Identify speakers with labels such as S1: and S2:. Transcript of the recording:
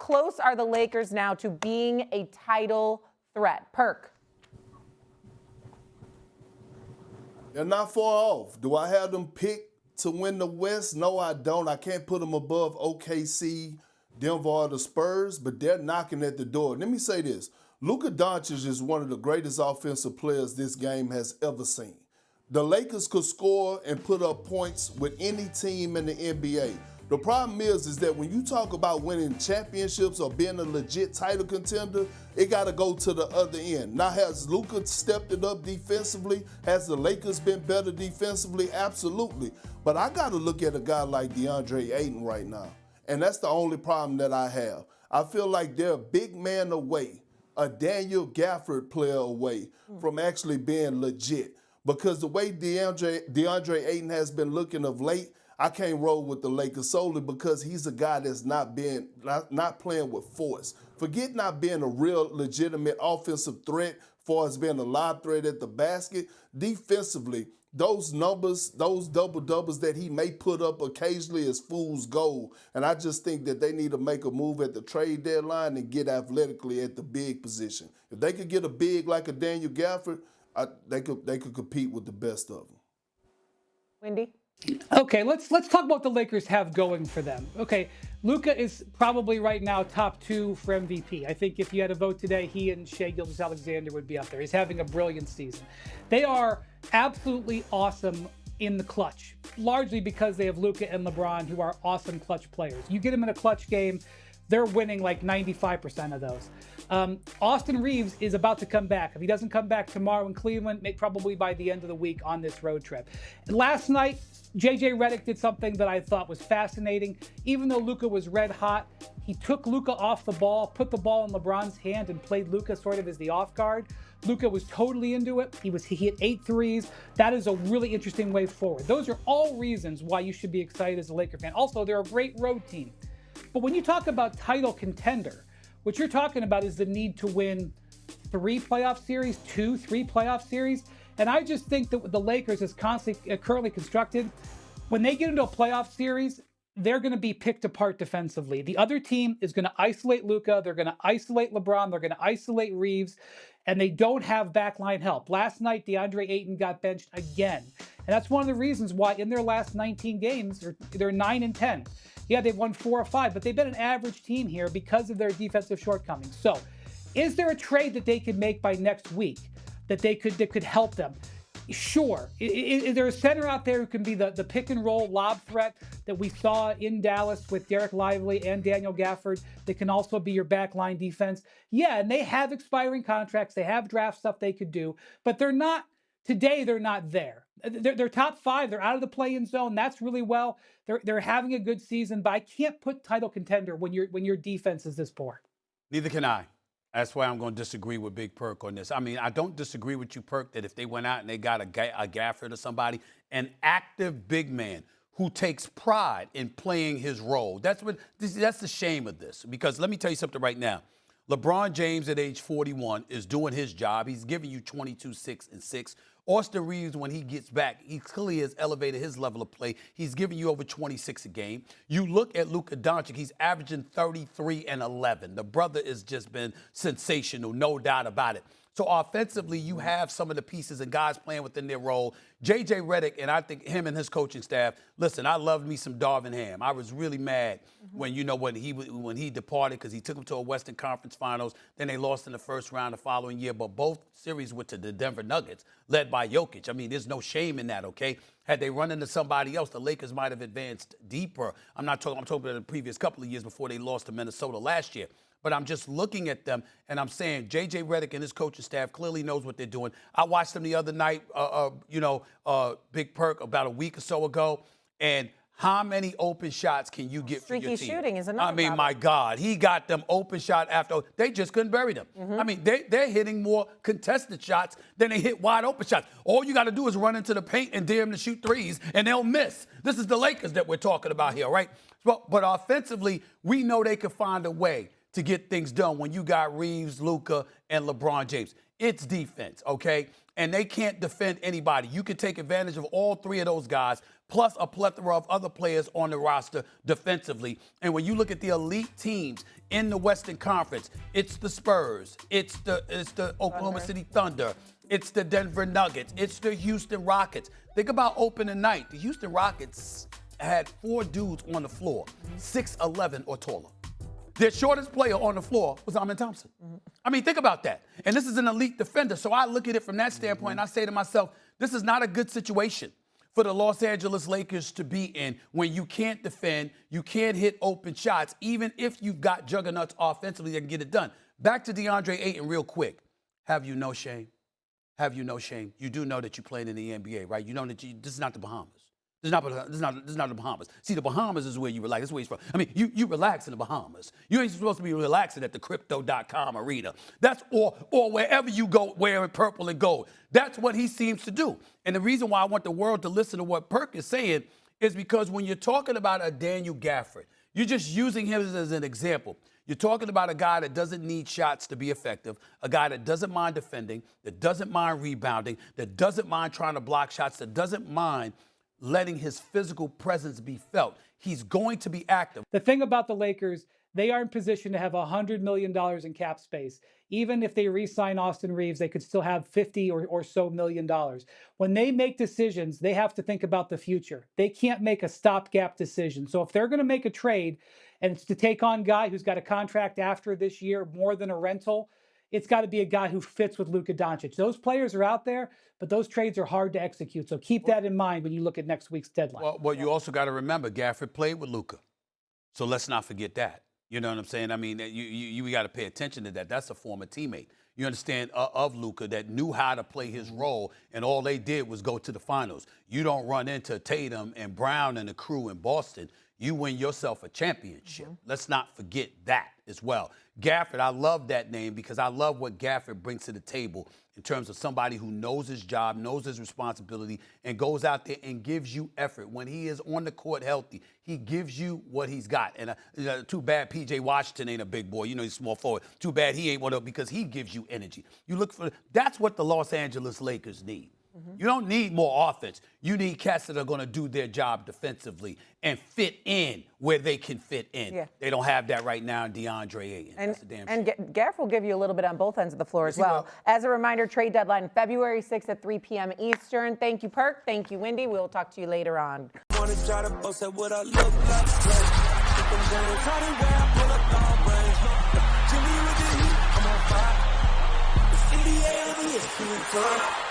S1: close are the Lakers now to being a title threat? Perk.
S2: They're not far off. Do I have them picked to win the West? No, I don't. I can't put them above OKC, Denver, or the Spurs, but they're knocking at the door. Let me say this. Luka Doncic is one of the greatest offensive players this game has ever seen. The Lakers could score and put up points with any team in the NBA. The problem is that when you talk about winning championships or being a legit title contender, it got to go to the other end. Now, has Luka stepped it up defensively? Has the Lakers been better defensively? Absolutely. But I got to look at a guy like DeAndre Ayton right now, and that's the only problem that I have. I feel like they're a big man away, a Daniel Gafford player away from actually being legit. Because the way DeAndre Ayton has been looking of late, I can't roll with the Lakers solely because he's a guy that's not playing with force. Forget not being a real legitimate offensive threat far as being a live threat at the basket. Defensively, those numbers, those double-doubles that he may put up occasionally is fool's gold. And I just think that they need to make a move at the trade deadline and get athletically at the big position. If they could get a big like a Daniel Gafford, they could compete with the best of them.
S1: Wendy?
S3: Okay, let's talk about what the Lakers have going for them. Okay, Luka is probably right now top 2 for MVP. I think if you had a vote today, he and Shai Gilgeous-Alexander would be up there. He's having a brilliant season. They are absolutely awesome in the clutch, largely because they have Luka and LeBron, who are awesome clutch players. You get them in a clutch game, they're winning like 95% of those. Austin Reeves is about to come back. If he doesn't come back tomorrow in Cleveland, probably by the end of the week on this road trip. Last night, J.J. Redick did something that I thought was fascinating. Even though Luka was red hot, he took Luka off the ball, put the ball in LeBron's hand, and played Luka sort of as the off guard. Luka was totally into it. He hit 8 threes. That is a really interesting way forward. Those are all reasons why you should be excited as a Laker fan. Also, they're a great road team. But when you talk about title contender, what you're talking about is the need to win 3 playoff series, 2, 3 playoff series. And I just think that the Lakers, as currently constructed, when they get into a playoff series, they're going to be picked apart defensively. The other team is going to isolate Luka. They're going to isolate LeBron. They're going to isolate Reeves. And they don't have backline help. Last night, DeAndre Ayton got benched again. And that's one of the reasons why in their last 19 games, they're 9-10. Yeah, they've won 4 or 5, but they've been an average team here because of their defensive shortcomings. So is there a trade that they could make by next week that could help them? Sure. Is there a center out there who can be the pick and roll lob threat that we saw in Dallas with Derek Lively and Daniel Gafford that can also be your backline defense? Yeah, and they have expiring contracts. They have draft stuff they could do, but they're not there. They're top 5. They're out of the play-in zone. That's really well. They're having a good season, but I can't put title contender when your defense is this poor.
S4: Neither can I. That's why I'm going to disagree with Big Perk on this. I mean, I don't disagree with you, Perk, that if they went out and they got a Gafford or somebody, an active big man who takes pride in playing his role. That's the shame of this. Because let me tell you something right now. LeBron James at age 41 is doing his job. He's giving you 22, 6, and 6. Austin Reeves, when he gets back, he clearly has elevated his level of play. He's giving you over 26 a game. You look at Luka Doncic, he's averaging 33 and 11. The brother has just been sensational, no doubt about it. So offensively, you have some of the pieces and guys playing within their role. J.J. Redick, and I think him and his coaching staff, listen, I loved me some Darvin Ham. I was really mad when he departed because he took them to a Western Conference Finals. Then they lost in the first round the following year. But both series went to the Denver Nuggets, led by Jokic. I mean, there's no shame in that, okay? Had they run into somebody else, the Lakers might have advanced deeper. I'm talking about the previous couple of years before they lost to Minnesota last year. But I'm just looking at them, and I'm saying J.J. Redick and his coaching staff clearly knows what they're doing. I watched them the other night, Big Perk, about a week or so ago, and how many open shots can you get for your team?
S1: Streaky shooting is another
S4: I mean,
S1: problem.
S4: my God, he got them open shot after. They just couldn't bury them. I mean, they're hitting more contested shots than they hit wide open shots. All you got to do is run into the paint and dare them to shoot threes, and they'll miss. This is the Lakers that we're talking about here, right? But offensively, we know they can find a way to get things done when you got Reeves, Luka, and LeBron James. It's defense, okay? And they can't defend anybody. You can take advantage of all 3 of those guys, plus a plethora of other players on the roster defensively. And when you look at the elite teams in the Western Conference, it's the Spurs, it's the Oklahoma City Thunder, it's the Denver Nuggets, it's the Houston Rockets. Think about opening night. The Houston Rockets had 4 dudes on the floor, 6'11" or taller. Their shortest player on the floor was Amen Thompson. I mean, think about that. And this is an elite defender. So I look at it from that standpoint, and I say to myself, this is not a good situation for the Los Angeles Lakers to be in when you can't defend, you can't hit open shots, even if you've got juggernauts offensively that can get it done. Back to DeAndre Ayton real quick. Have you no shame? Have you no shame? You do know that you played in the NBA, right? You know that this is not the Bahamas. This is not the Bahamas. See, the Bahamas is where you relax. That's where he's from. I mean, you relax in the Bahamas. You ain't supposed to be relaxing at the crypto.com arena. That's or wherever you go wearing purple and gold. That's what he seems to do. And the reason why I want the world to listen to what Perk is saying is because when you're talking about a Daniel Gafford, you're just using him as an example. You're talking about a guy that doesn't need shots to be effective, a guy that doesn't mind defending, that doesn't mind rebounding, that doesn't mind trying to block shots, that doesn't mind letting his physical presence be felt. He's going to be active.
S3: The thing about the Lakers, they are in position to have $100 million in cap space. Even if they re-sign Austin Reeves, they could still have $50 or so million. When they make decisions, they have to think about the future. They can't make a stopgap decision. So if they're going to make a trade and it's to take on a guy who's got a contract after this year, more than a rental, it's got to be a guy who fits with Luka Doncic. Those players are out there, but those trades are hard to execute. So keep that in mind when you look at next week's deadline.
S4: Well, you also got to remember, Gafford played with Luka. So let's not forget that. You know what I'm saying? I mean, you got to pay attention to that. That's a former teammate. You understand, of Luka that knew how to play his role, and all they did was go to the finals. You don't run into Tatum and Brown and the crew in Boston. You win yourself a championship. Let's not forget that as well. Gafford, I love that name because I love what Gafford brings to the table in terms of somebody who knows his job, knows his responsibility, and goes out there and gives you effort. When he is on the court healthy, he gives you what he's got. And too bad P.J. Washington ain't a big boy. You know, he's small forward. Too bad he ain't one of them because he gives you energy. You look for that's what the Los Angeles Lakers need. You don't need more offense. You need cats that are going to do their job defensively and fit in where they can fit in.
S1: Yeah.
S4: They don't have that right now in DeAndre Ayton.
S1: And Gaff will give you a little bit on both ends of the floor as well. As a reminder, trade deadline February 6th at 3 p.m. Eastern. Thank you, Perk. Thank you, Wendy. We'll talk to you later on.
S5: I'm on fire. It's 88 over here.